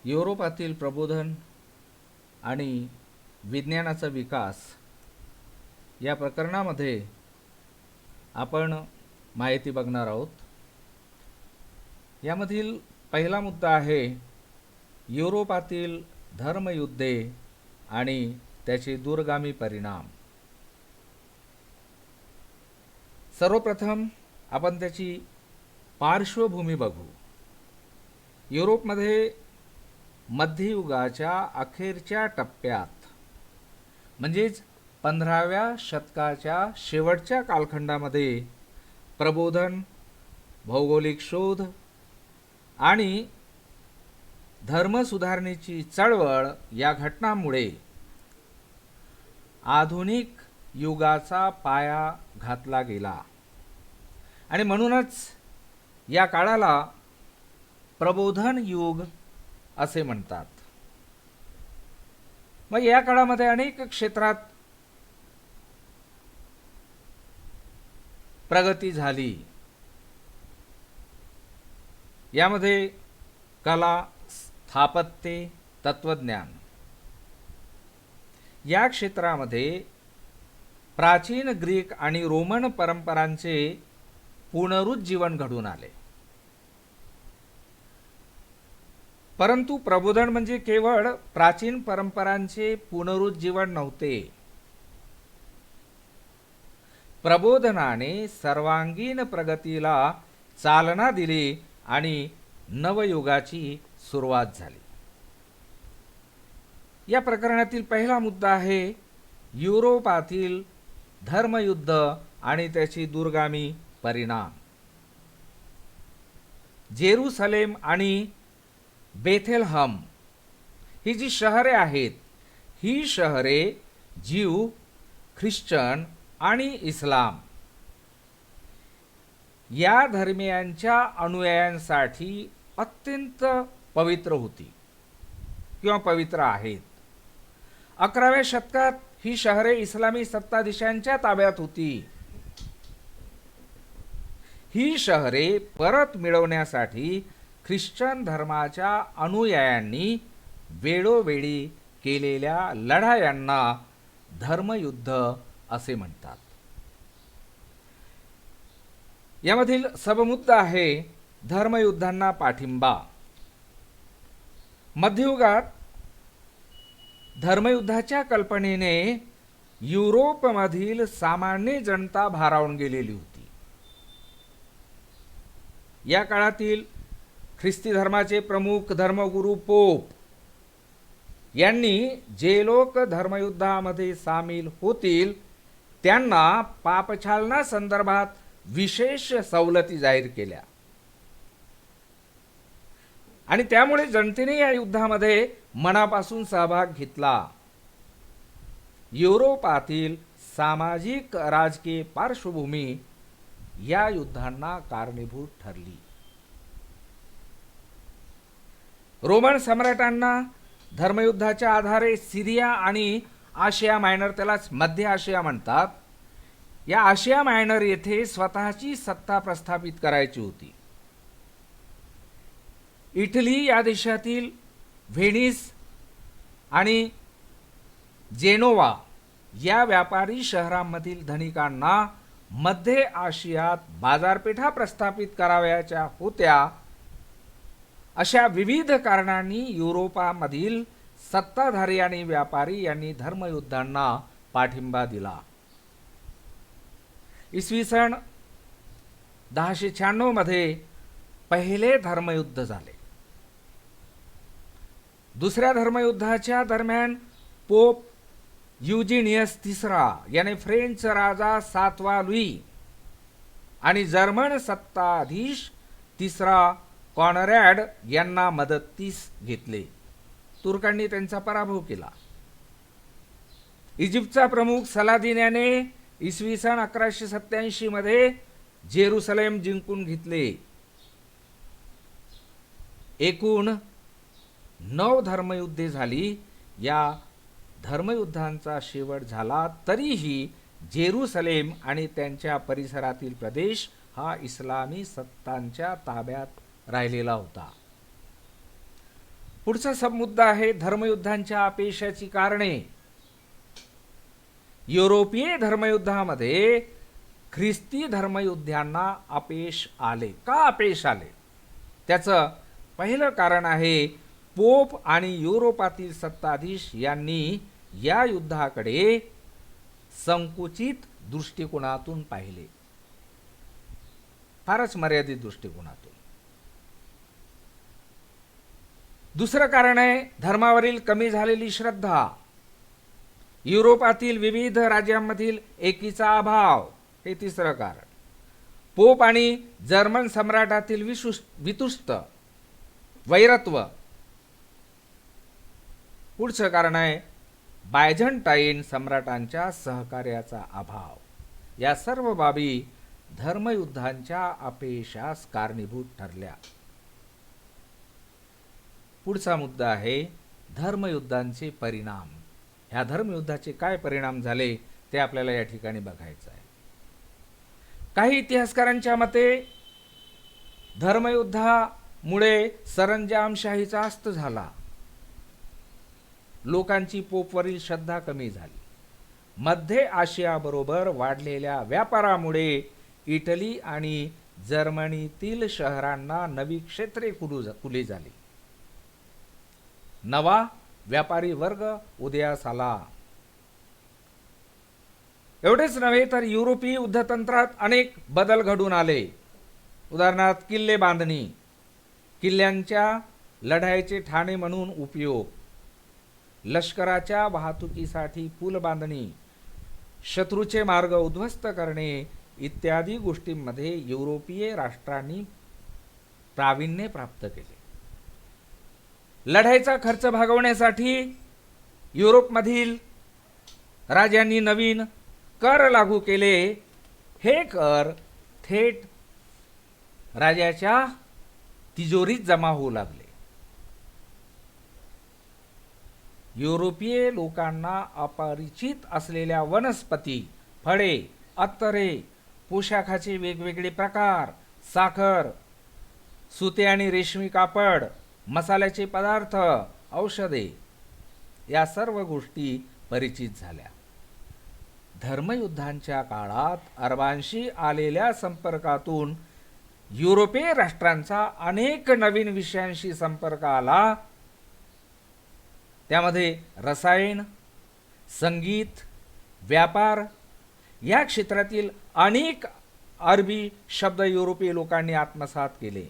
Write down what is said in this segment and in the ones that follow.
युरोपातील प्रबोधन आणि विज्ञानाचा विकास या प्रकरणामध्ये आपण माहिती बघणार आहोत। यामधील पहिला मुद्दा आहे युरोपातील धर्मयुद्धे आणि त्याचे दूरगामी परिणाम। सर्वप्रथम आपण त्याची पार्श्वभूमी बघू। युरोपमध्ये मध्ययुगाच्या अखेरच्या टप्प्यात म्हणजेच 15व्या शतकाच्या शेवटच्या कालखंडामध्ये प्रबोधन, भौगोलिक शोध आणि धर्मसुधारणेची चळवळ या घटनांमुळे आधुनिक युगाचा पाया घातला गेला आणि म्हणूनच या काळाला प्रबोधन युग असे म्हणतात। मग या काळामध्ये अनेक क्षेत्रात प्रगती झाली। यामध्ये कला, स्थापत्य, तत्वज्ञान या क्षेत्रामध्ये प्राचीन ग्रीक आणि रोमन परंपरांचे पुनरुज्जीवन घडून आले। परंतु प्रबोधन म्हणजे केवळ प्राचीन परंपरांचे पुनरुज्जीवन नव्हते। प्रबोधनाने सर्वांगीण प्रगतीला चालना दिली आणि नवयुगाची सुरुवात झाली। या प्रकरणातील पहिला मुद्दा आहे युरोपातील धर्मयुद्ध आणि त्याची दूरगामी परिणाम। जेरुसलेम आणि बेथेलहम ही जी शहरे आहेत, ही शहरे ज्यू, ख्रिश्चन आणि इस्लाम या धर्मियांच्या अनुयायांसाठी अत्यंत पवित्र होती किंवा पवित्र आहेत। 11व्या शतकात ही शहरे इस्लामी सत्ताधीशांच्या ताब्यात होती। ही शहरे परत मिळवण्यासाठी ख्रिश्चन धर्माच्या अनुयायांनी वेळोवेळी केलेल्या लढायांना धर्मयुद्ध असे म्हणतात। यामधील सबमुद्दा आहे धर्मयुद्धांना पाठिंबा। मध्ययुगात धर्मयुद्धाच्या कल्पनेने युरोपमधील सामान्य जनता भारावून गेलेली होती। या काळातील ख्रिस्ती धर्माचे प्रमुख धर्मगुरू पोप यांनी जे लोक धर्मयुद्धामध्ये सामील होतील त्यांना पापछालना संदर्भात विशेष सवलती जाहीर केल्या आणि त्यामुळे जनतेने या युद्धामध्ये मनापासून सहभाग घेतला। युरोपातील सामाजिक राजकीय पार्श्वभूमी या युद्धांना कारणीभूत ठरली। रोमन सम्राटांना धर्मयुद्धाच्या आधारे सिरिया आणि आशिया मायनर, त्यालाच मध्य आशिया म्हणतात, या आशिया मायनर येथे स्वतःची सत्ता प्रस्थापित करायची होती। इटली या देशातील व्हेनिस आणि जेनोवा या व्यापारी शहरांमधील धनिकांना मध्य आशियात बाजारपेठा प्रस्थापित करावयाच्या होत्या। अशा विविध कारणांनी युरोपामधील सत्ताधारी आणि व्यापारी यांनी धर्मयुद्धांना पाठिंबा दिला। इसवी सन 1096 मध्ये पहिले धर्मयुद्ध झाले। दुसऱ्या धर्मयुद्धाच्या दरम्यान पोप युजिनियस तिसरा याने फ्रेंच राजा 7वा लुई आणि जर्मन सत्ताधीश तिसरा कॉनरॅड यांना मदतीस घेतले। तुर्कांनी त्यांचा पराभव केला। इजिप्तचा प्रमुख सलादिन याने इसवी सन 1187 मध्ये जेरुसलेम जिंकून घेतले। एकूण 9 धर्मयुद्धे झाली। या धर्मयुद्धांचा शेवट झाला तरीही जेरुसलेम आणि त्यांच्या परिसरातील प्रदेश हा इस्लामी सत्तांच्या ताब्यात राहिलेला होता। पुढचा मुद्दा आहे धर्मयुद्धांच्या अपयशाची कारणे. युरोपीय धर्मयुद्धामध्ये ख्रिस्ती धर्मयुद्धांना अपयश आले. का अपयश आले? त्याचं पहिलं कारण आहे पोप आणि युरोपातील सत्ताधीश यांनी या युद्धाकडे संकुचित दृष्टिकोनातून पाहिले, फारच मर्यादित दृष्टिकोनातून. दुसरं कारण आहे धर्मावरील कमी झालेली श्रद्धा. युरोपातील विविध राज्यांमधील एकीचा अभाव हे तिसरं कारण. पोप आणि जर्मन सम्राटातील वितुष्ट वैरत्व. पुढचं कारण आहे बायझंटाईन सम्राटांच्या सहकार्याचा अभाव. या सर्व बाबी धर्मयुद्धांच्या अपयशास कारणीभूत ठरल्या. पुढचा मुद्दा आहे धर्मयुद्धांचे परिणाम. ह्या धर्मयुद्धाचे काय परिणाम झाले ते आपल्याला या ठिकाणी बघायचं आहे. काही इतिहासकारांच्या मते धर्मयुद्धामुळे सरंजामशाहीचा अस्त झाला. लोकांची पोपवरील श्रद्धा कमी झाली. मध्य आशियाबरोबर वाढलेल्या व्यापारामुळे इटली आणि जर्मनीतील शहरांना नवी क्षेत्रे खुली झाली. नवा व्यापारी वर्ग उदयास आला. एवढेच नव्हे तर युरोपीय युद्धतंत्रात अनेक बदल घडून आले. उदाहरणार्थ किल्ले बांधणी, किल्ल्यांच्या लढाईचे ठाणे म्हणून उपयोग, लष्कराच्या वाहतुकीसाठी पूल बांधणी, शत्रूचे मार्ग उद्ध्वस्त करणे इत्यादी गोष्टींमध्ये युरोपीय राष्ट्रांनी प्रावीण्य प्राप्त केले. लढाईचा खर्च भागवण्यासाठी युरोपमधील राजांनी नवीन कर लागू केले. हे कर थेट राजाच्या तिजोरीत जमा होऊ लागले. युरोपीय लोकांना अपरिचित असलेल्या वनस्पती, फळे, अत्तरे, पोशाखाचे वेगवेगळे प्रकार, साखर, सुते आणि रेशमी कापड, मसाल्याचे पदार्थ, औषधे या सर्व गोष्टी परिचित झाल्या. धर्मयुद्धांच्या काळात अरबांशी आलेल्या संपर्कातून युरोपीय राष्ट्रांचा अनेक नवीन विषयांशी संपर्क आला. त्यामध्ये रसायन, संगीत, व्यापार या क्षेत्रातील अनेक अरबी शब्द युरोपीय लोकांनी आत्मसात केले.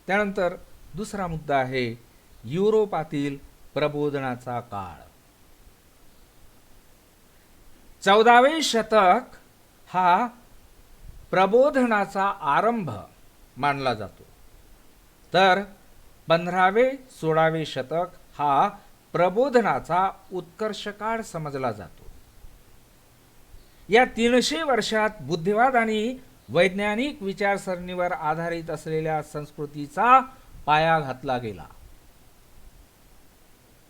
त्यानंतर दुसरा मुद्दा आहे युरोपातील प्रबोधनाचा काळ. 14वे शतक हा प्रबोधनाचा आरंभ मानला जातो, तर 15वे-16वे शतक हा प्रबोधनाचा उत्कर्ष काळ समजला जातो. या 300 वर्षात बुद्धिवाद आणि वैज्ञानिक विचारसरणीवर आधारित असलेल्या संस्कृतीचा पाया घातला गेला.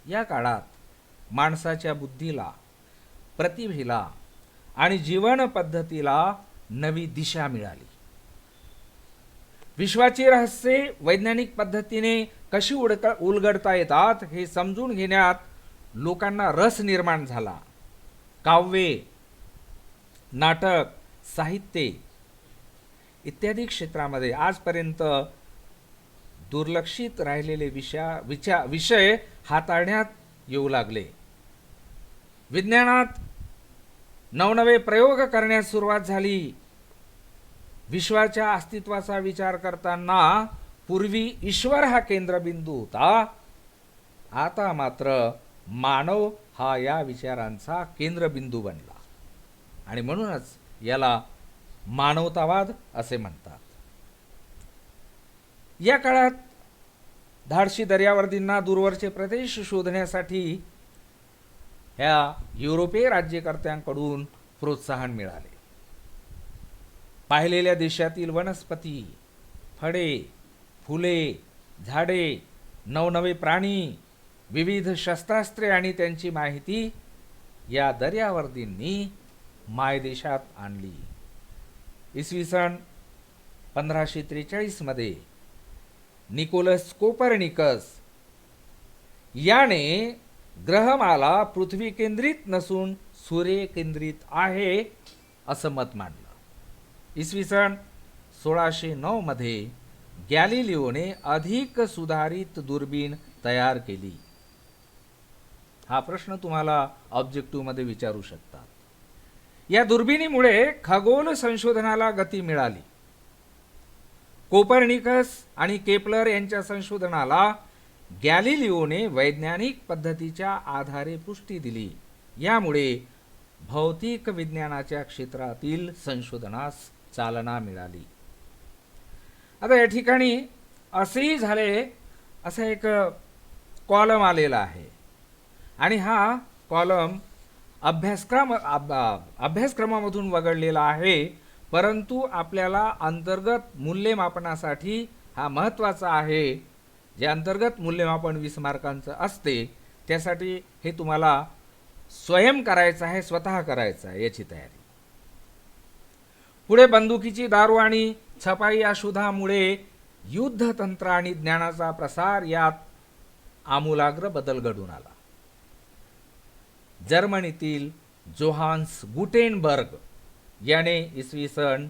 या काळात माणसाच्या बुद्धीला, प्रतिभेला आणि जीवन पद्धतीला नवी दिशा मिळाली. विश्वाची रहस्ये वैज्ञानिक पद्धतीने कशी उलगडता येतात हे समजून घेण्यात लोकांना रस निर्माण झाला. काव्ये, नाटक, साहित्य इत्यादी क्षेत्रामध्ये आजपर्यंत दुर्लक्षित राहिलेले विषय हाताळण्यात येऊ लागले. विज्ञानात नवनवे प्रयोग करण्यास सुरुवात झाली. विश्वाच्या अस्तित्वाचा विचार करताना पूर्वी ईश्वर हा केंद्रबिंदू होता, आता मात्र मानव हा या विचारांचा केंद्रबिंदू बनला आणि म्हणूनच याला मानवतावाद असे म्हणतात. या काळात धाडशी दर्यावर्दींना दूरवरचे प्रदेश शोधण्यासाठी ह्या युरोपीय राज्यकर्त्यांकडून प्रोत्साहन मिळाले. पाहिलेल्या देशातील वनस्पती, फळे, फुले, झाडे, नवनवे प्राणी, विविध शस्त्रास्त्रे आणि त्यांची माहिती या दर्यावर्दींनी मायदेशात आणली. इसवी सन 1543 मध्ये निकोलस कोपर्निकस याने ग्रहमाला पृथ्वी केंद्रित नसून सूर्य केंद्रित आहे असं मत मांडलं। इसवी सन 1609 मध्ये गॅलिलिओने अधिक सुधारित दुर्बीण तयार केली। हा प्रश्न तुम्हाला ऑब्जेक्टिव्ह मध्ये विचारू शकतात। या दुर्बिणीमुळे खगोल संशोधनाला गती मिळाली। कोपर्निकस आणि केपलर यांच्या संशोधनाला गॅलिलिओने वैज्ञानिक पद्धतीच्या आधारे पुष्टी दिली। यामुळे भौतिक विज्ञानाच्या क्षेत्रातील संशोधनास चालना मिळाली। आता या ठिकाणी असेही झाले, असा एक कॉलम आलेला आहे आणि हा कॉलम अभ्यासक्रमामधून वगळलेला आहे, परंतु आपल्याला अंतर्गत मूल्यमापनासाठी हा महत्त्वाचा आहे। जे अंतर्गत मूल्यमापन 20 मार्कांचं असते त्यासाठी हे तुम्हाला स्वयं करायचं आहे, स्वतः करायचं आहे, याची तयारी। पुढे बंदुकीची दारू आणि छपाई या शोधामुळे युद्धतंत्र आणि ज्ञानाचा प्रसार यात आमूलाग्र बदल घडून आला। जर्मनीतील जोहान्स गुटेनबर्ग याने इसवी सन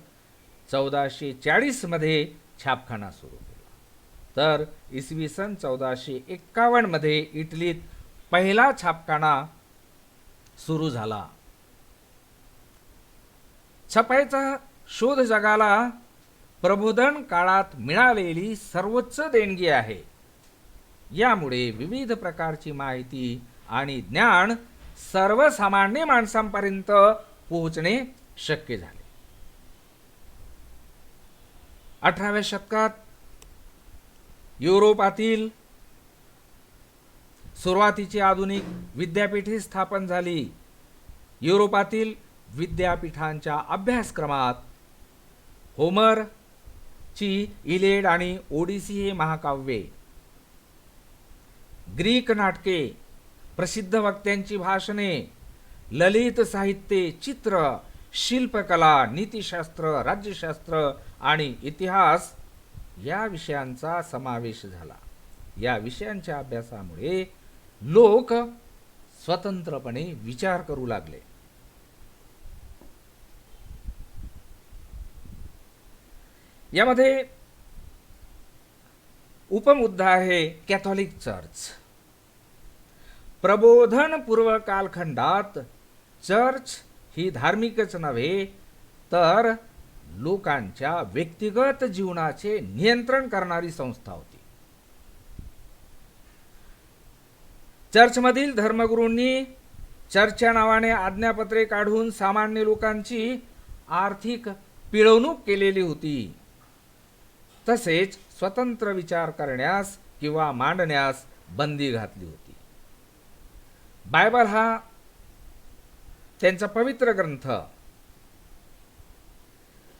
1440 मध्ये छापखाना सुरू केला, तर इसवी सन 1451 मध्ये इटलीत पहिला छापखाना सुरू झाला। छपाईचा शोध जगाला प्रबोधन काळात मिळालेली सर्वोच्च देणगी आहे। यामुळे विविध प्रकारची माहिती आणि ज्ञान सर्वसामान्य माणसांपर्यंत पोहोचणे शक्य झाले। 18व्या शतकात युरोपातील सुरुवातीची आधुनिक विद्यापीठे स्थापन झाली। युरोपातील विद्यापीठांच्या अभ्यासक्रमात होमरची इलियड आणि ओडिसी हे महाकाव्ये, ग्रीक नाटके, प्रसिद्ध वक्त्यांची भाषणे, ललित साहित्य, चित्र, शिल्पकला, नीतिशास्त्र, राज्यशास्त्र आणि इतिहास या विषयांचा समावेश झाला। या विषयांच्या अभ्यासामुळे लोक स्वतंत्रपणे विचार करू लागले। यामध्ये उपमुद्दा आहे कॅथोलिक चर्च। प्रबोधन पूर्व कालखंडात चर्च ही धार्मिकच नव्हे तर लोकांच्या व्यक्तिगत जीवनाचे नियंत्रण करणारी संस्था होती। चर्चमधील धर्मगुरूंनी चर्चच्या नावाने आज्ञापत्रे काढून सामान्य लोकांची आर्थिक पिळवणूक केलेली होती। तसेच स्वतंत्र विचार करण्यास किंवा मांडण्यास बंदी घातली होती। बायबल हा त्यांचा पवित्र ग्रंथ,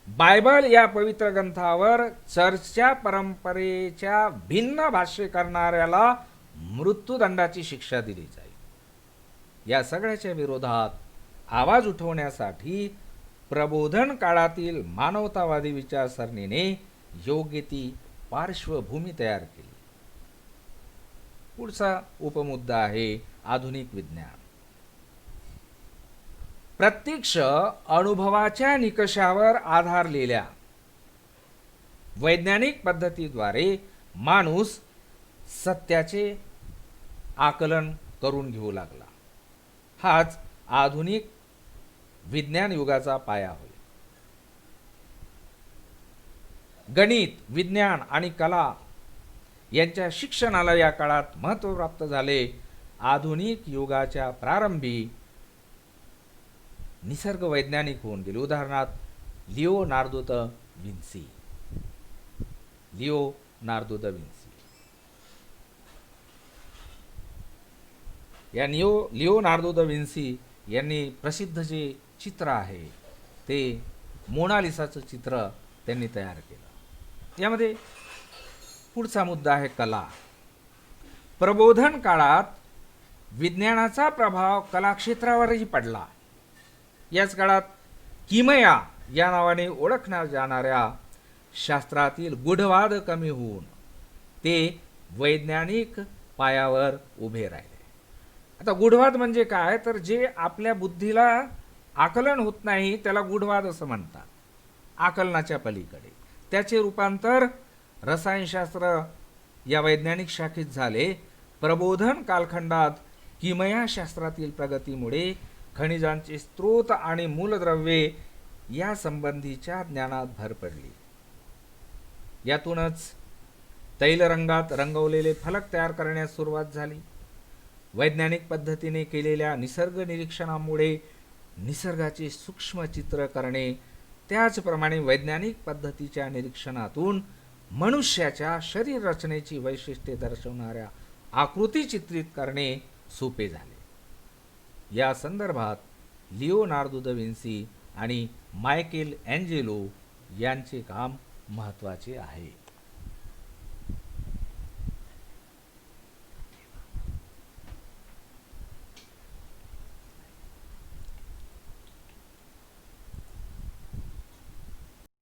बायबल या पवित्र ग्रंथावर चर्चच्या परंपरेच्या भिन्न भाष्य करणाऱ्याला मृत्यूदंडाची शिक्षा दिली जाईल। या सगळ्याच्या विरोधात आवाज उठवण्यासाठी प्रबोधन काळातील मानवतावादी विचारसरणीने योग्य ती पार्श्वभूमी तयार केली। पुढचा उपमुद्दा आहे आधुनिक विज्ञान। प्रत्यक्ष अनुभवाच्या निकषावर आधारलेल्या वैज्ञानिक पद्धतीद्वारे माणूस सत्याचे आकलन करून घेऊ लागला। हाच आधुनिक विज्ञान युगाचा पाया होय। गणित, विज्ञान आणि कला यांच्या शिक्षणाला या काळात महत्त्व प्राप्त झाले। आधुनिक युगाच्या प्रारंभी निसर्ग वैज्ञानिक होऊन गेले। उदाहरणार्थ लिओनार्दो द विन्सी। या लिओनार्दो द विन्सी यांनी प्रसिद्ध जे चित्र आहे ते मोनालिसाचं चित्र त्यांनी तयार केलं। यामध्ये पुढचा मुद्दा आहे कला। प्रबोधन काळात विज्ञानाचा प्रभाव कला क्षेत्रावरही पडला। याच काळात किमया या नावाने ओळखण्यात जाणाऱ्या शास्त्रातील गूढवाद कमी होऊन ते वैज्ञानिक पायावर उभे राहिले. आता गूढवाद म्हणजे काय, तर जे आपल्या बुद्धीला आकलन होत नाही त्याला गूढवाद असं म्हणतात. आकलनाच्या पलीकडे त्याचे रूपांतर रसायनशास्त्र या वैज्ञानिक शाखेत झाले. प्रबोधन कालखंडात किमयाशास्त्रातील प्रगतीमुळे खनिजांचे स्रोत आणि मूलद्रव्ये या संबंधीच्या ज्ञानात भर पडली. यातूनच तैलरंगात रंगवलेले फलक तयार करण्यास सुरुवात झाली. वैज्ञानिक पद्धतीने केलेल्या निसर्ग निरीक्षणामुळे निसर्गाचे सूक्ष्म चित्र करणे, त्याचप्रमाणे वैज्ञानिक पद्धतीच्या निरीक्षणातून मनुष्याच्या शरीर रचनेची वैशिष्ट्ये दर्शवणाऱ्या आकृती चित्रित करणे सोपे झाले. या संदर्भात लिओनार्दो दा विन्सी आणि मायकेल एंजेलो यांचे काम महत्त्वाचे आहे.